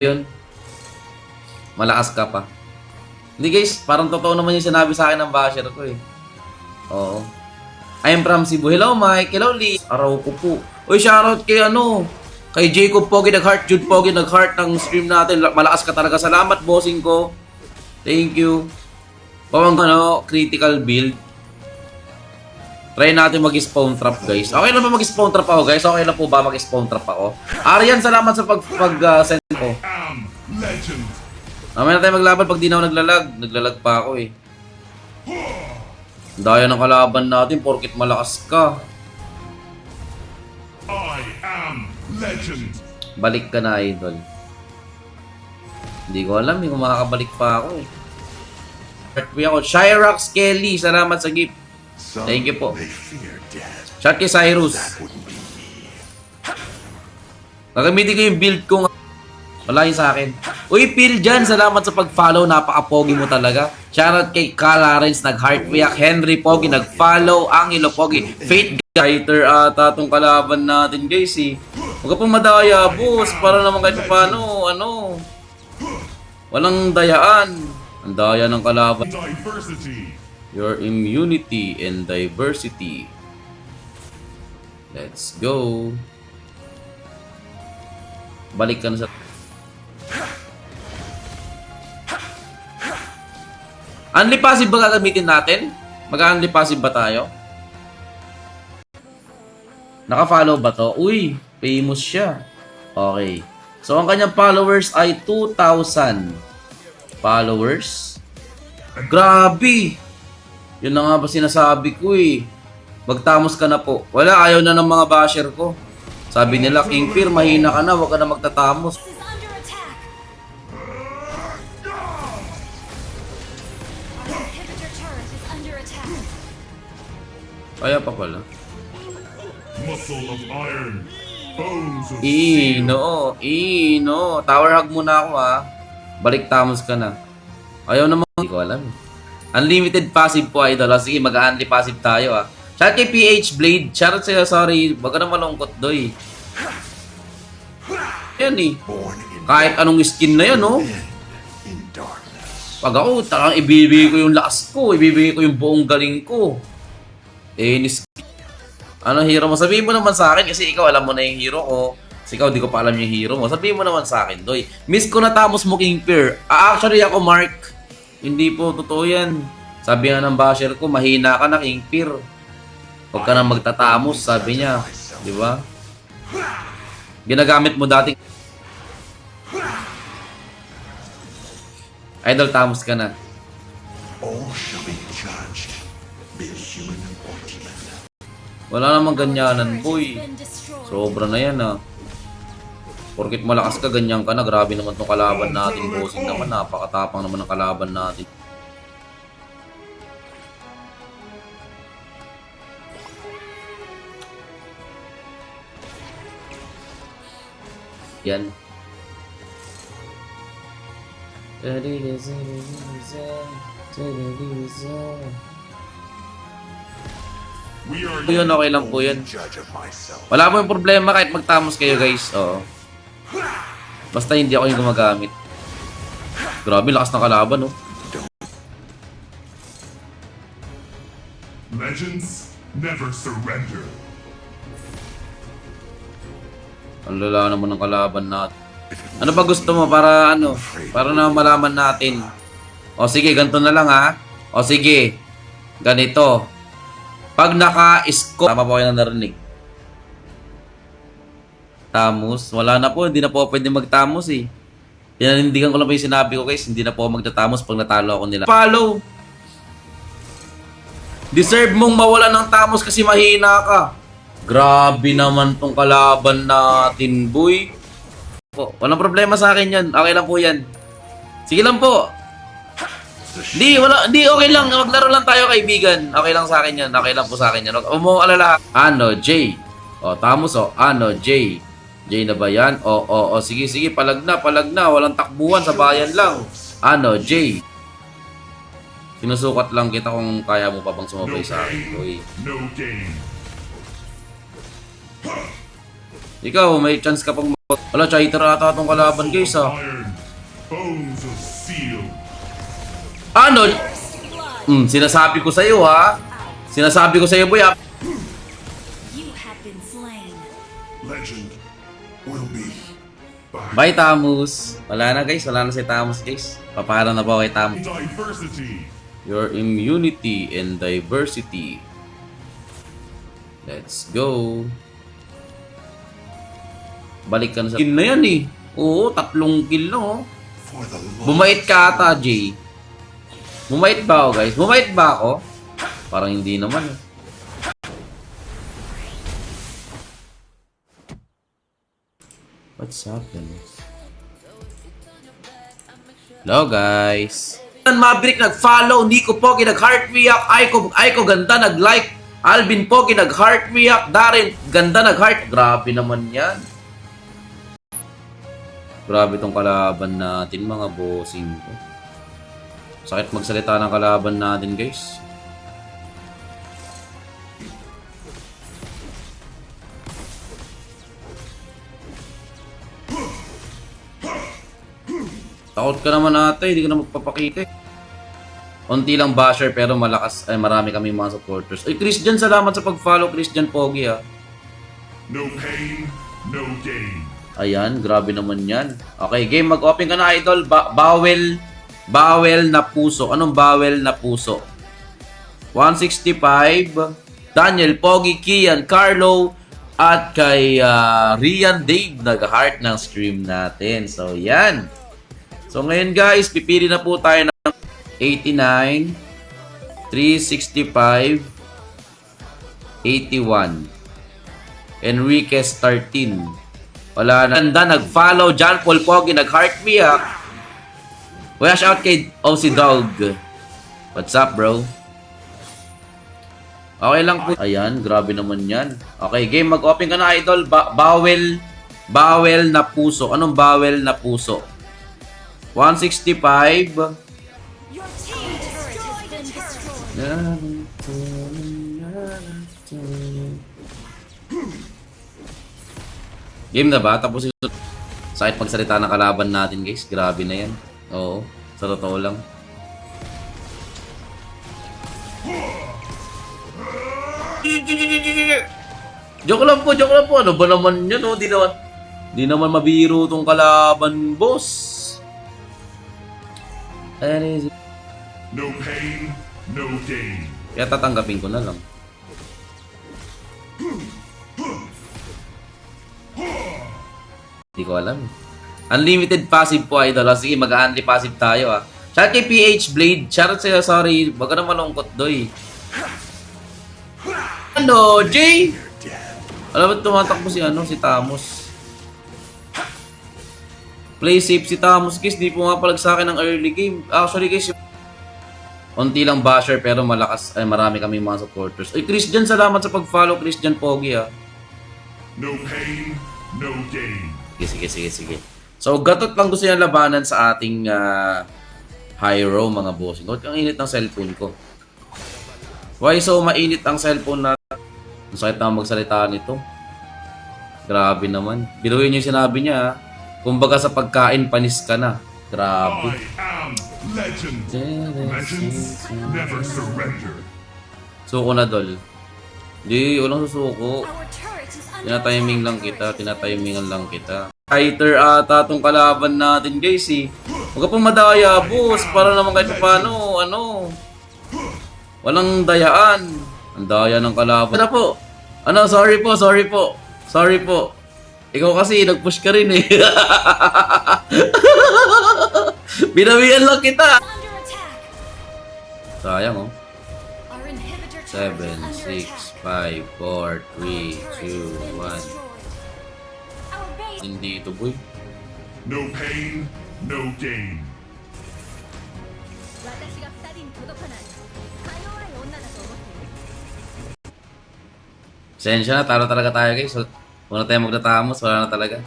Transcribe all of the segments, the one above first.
Yun, malakas ka pa. Hindi guys, parang totoo naman yung sinabi sa akin ng basher ko eh. Oo. I'm from Cebu. Hello Mike, hello Lee. Araw ko po. Uy, shoutout kay kay Jacob Pogi nag-heart, Jude Pogi nag-heart ng stream natin. Malakas ka talaga. Salamat bossing ko. Thank you. Pawang critical build. Try natin mag-spawn trap guys. Okay lang ba mag-spawn trap ako guys? Okay lang po ba mag-spawn trap ako? Arian, salamat sa pag-send ko. Mamaya na tayo maglaban pag di na ako naglalag. Naglalag pa ako eh. Daya ng kalaban natin porkit malakas ka. I am legend. Balik ka na idol. Hindi ko alam eh kung makakabalik pa ako eh. Shyrox Kelly, salamat sa gift. Thank you po. Shout kay Cyrus. Gagamitin ko yung build ko. Wala yun sa akin. Uy, Phil dyan, salamat sa pag-follow. Napaka-pogi mo talaga. Shoutout kay Clarence, nag-heart react. Henry Pogi, nag-follow. Angelo Pogi. Fate Fighter ata itong kalaban natin, guys eh. Huwag ka pong madaya, boss. Para naman kahit paano, walang dayaan. Ang daya ng kalaban. Diversity. Your immunity and diversity. Let's go. Balik ka na sa... Unli passive ba gagamitin natin? Mag-unli passive ba tayo? Naka-follow ba to? Uy, famous siya. Okay. So, ang kanyang followers ay 2,000 followers. Grabe! Yun na nga ba sinasabi ko eh. Magtamos ka na po. Wala, ayaw na ng mga basher ko. Sabi nila, King Fear, mahina ka na, huwag ka na magtatamos. Kaya pa pala. Muscle of iron. Bones of Ino. Tower hug muna ako ha. Balik tamos ka na. Ayaw naman. Hindi ko alam. Unlimited passive po idol. Sige, mag-unli passive tayo ha. Shout kay PH Blade. Shout sa'yo, sorry. Wag ka na malungkot doy. Yan eh. Kahit anong skin na yan, no? Pag ako, talagang ibibigay ko yung lakas ko. Ibibigay ko yung buong galing ko. Ano hero mo? Sabihin mo naman sa akin kasi ikaw alam mo na yung hero ko. Kasi ikaw di ko pa alam yung hero mo. Sabihin mo naman sa akin, doy. Miss ko na tamos mo, King Fear. Actually ako, Mark. Hindi po totoo yan. Sabi nga ng basher ko, mahina ka na, King Fear. Huwag ka na magtatamos, sabi niya. Di ba? Ginagamit mo dating... Idol, tamos ka na. all shall be judged, be it human or demon. Wala namang ganyanan, boy. Sobra na yan, ah. Porkit malakas ka, ganyan ka na. Grabe naman tong kalaban natin, bossing naman. Napakatapang naman ng kalaban natin. Yan. Yun, okay lang po yun. Wala po yung problema kahit magtamos kayo, guys. Oo. Basta hindi ako yung gumagamit. Grabe, lakas ng kalaban, oh. Legends never surrender. Ang lala naman ng kalaban natin. Ano ba gusto mo para para na malaman natin? O sige, ganito na lang ha. O sige, ganito. Pag naka-scope, tama po kayo na narinig. Tamos, wala na po, hindi na po pwede magtamos eh. Pinanindigan ko lang po yung sinabi ko guys, hindi na po magtatamos pag natalo ako nila. Follow! Deserve mong mawalan ng tamos kasi mahina ka. Grabe naman tong kalaban natin, boy. Po, walang problema sa akin yan. Okay lang po yan. Sige lang po. Di, okay lang. Maglaro lang tayo, kaibigan. Okay lang sa akin yan. Okay lang po sa akin yan. Huwag mo alala. J. O, tamos o. J. J na ba yan? O. Sige. Palag na. Walang takbuhan sa bayan lang. J. Sinusukat lang kita kung kaya mo pa bang sumabay sa akin, boy. No game. Ikaw, may chance ka pang wala, cheater ata itong kalaban guys ah. Iron, bones of steel. Ano? Sinasabi ko sa'yo ha. Sinasabi ko sa'yo boy ha. You have been slain. Legend will be by Bye Tamus. Wala na guys, wala na si Tamus guys. Papaharap na ba kay Tamus? diversity. Your immunity and diversity. Let's go. Balik ka na sa kill na yan eh. Oo, 3 kill lang oh. For the Bumait ka ata, Jay. Bumait ba ako, guys? Bumait ba ako? Parang hindi naman eh. What's happening? Hello, guys. Maverick nag-follow. Nico Pogi nag-heart react. Aiko ganda nag-like. Alvin Pogi nag-heart react. Darren ganda nag-heart. Grabe naman yan. Grabe tong kalaban natin mga bossing ko. Sakit magsalita ng kalaban natin guys. Takot ka naman ate, hindi ka na magpapakita. Unti lang basher pero malakas, ay marami kami mga supporters. Ay Christian, salamat sa pag-follow Christian Pogi ha. no pain, no gain. Ayan, grabe naman yan. Okay, game, mag-open ka na idol. Bawel na puso. Anong bawel na puso? 165. Daniel, Pogi, Kian, Carlo, at kay Rian Dave nag-heart ng stream natin. So, yan. So, ngayon guys, pipili na po tayo ng 89, 365, 81. Enriquez 13. Wala na. Ganda, nag-follow. John Paul Pogi, nag-heart me ha. Wash out kay OC Dog. What's up, bro? Okay lang po. Ayan, grabe naman yan. Okay, game, mag-open ka na, idol. Bawel na puso. Anong bawel na puso? 165. Your team turret has been destroyed. Game na ba? Tapos yung sakit pagsalita ng kalaban natin guys. Grabe na yan. Oo. Sa totoo lang. Joke lang po, joke lang po. Ano ba naman yun? Oh? Di naman mabiro tong kalaban, boss. No pain, no gain. Kaya tatanggapin ko na lang. Hindi ko alam. Unlimited passive po, idol. Sige, mag-unli passive tayo ah. Shout kay PH Blade. Shout sa'yo, sorry. Wag ka na malungkot, doy. Ano, Jay? Alam mo, tumatakbo si Tamos. Play safe si Tamos, guys. Di pumapalag sa akin ng early game. Actually, guys, unti lang basher pero malakas. Ay, marami kami mga supporters. Ay, Christian, salamat sa pag-follow, Christian Pogi ah. No pain, no gain. Sige. So, gatot lang gusto niya labanan sa ating Hyro, mga bossing. Huwag kang init ng cellphone ko. Why so mainit ang cellphone natin? Ang sakit na magsalita nito. Grabe naman. Biruin yung sinabi niya ha. Kumbaga sa pagkain, panis ka na. Grabe. I am legend. Legends never surrender. Suko na, dol. Di, walang susuko. Our turret is under Tinatimingan lang kita. Fighter ata tong kalaban natin guys eh. Huwag ka pong madaya boss. Para naman kahit paano, walang dayaan. Ang daya ng kalaban. Ano po? Sorry po. Ikaw kasi, nag-push ka rin eh. Binawian lang kita. under attack. Sayang oh. Our inhibitor turret 7, is 6, under 5, attack. 4, 3, Turret has 2, been 1. destroyed. Our base Hindi ito boy. No pain, no gain. 私が二人に届かないか弱い女だと思っている Sensya na, talo talaga tayo guys. Huwag na tayo magdatamos, wala na talaga.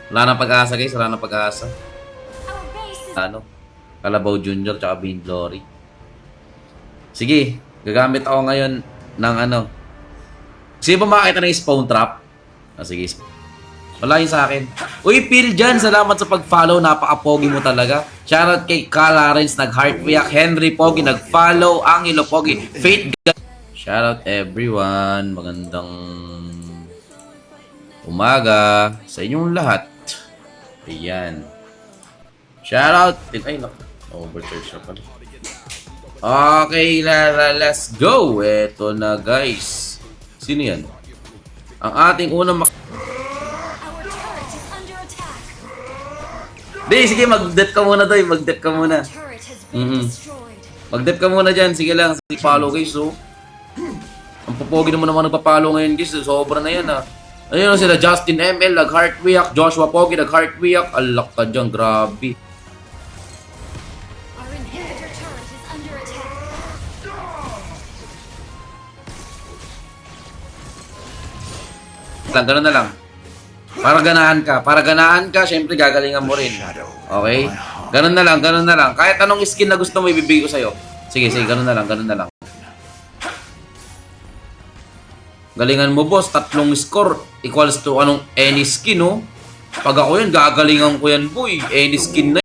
Wala na pag-asa guys, wala na pag-asa. Our base is Kalabaw Junior tsaka Bean Glory. Sige, gagamit ako ngayon ng Sige ba makakita ng spawn trap? Ah, sige. Wala yun sa akin. Uy, Phil dyan, salamat sa pag-follow. Napaka-pogi mo talaga. Shoutout kay Clarence, nag-heart react. Henry Pogi, nag-follow. Angelo Pogi. Faith Shoutout everyone. Magandang umaga sa inyong lahat. Ayan. Shoutout. Ay, naku. Overcharge na pala. Okay, let's go. Eto na, guys. Sino yan? Ang ating unang Our turret is under attack. Di, sige, mag-dep ka muna doy. Mag-dep ka muna. Turret has been destroyed. Mag-dep ka muna dyan. Sige lang. Sige, follow guys, oh. Ang pupogi naman nagpa-follow ngayon, guys. Sobra na yan, ah. Ayun sila, Justin ML, nag-heart react. Joshua Pogi, nag-heart react. Alak ka dyan, grabe. Our inhibitor turret is under attack. Lang, ganun na lang. Para ganahan ka, syempre gagalingan mo rin. Okay? Ganun na lang, ganun na lang. Kahit anong skin na gusto mo, ibibigay ko sa'yo. Sige, ganun na lang, ganun na lang. Galingan mo, boss. 3 score equals to anong any skin, oh. Pag ako yan, gagalingan ko yan, boy. Any skin na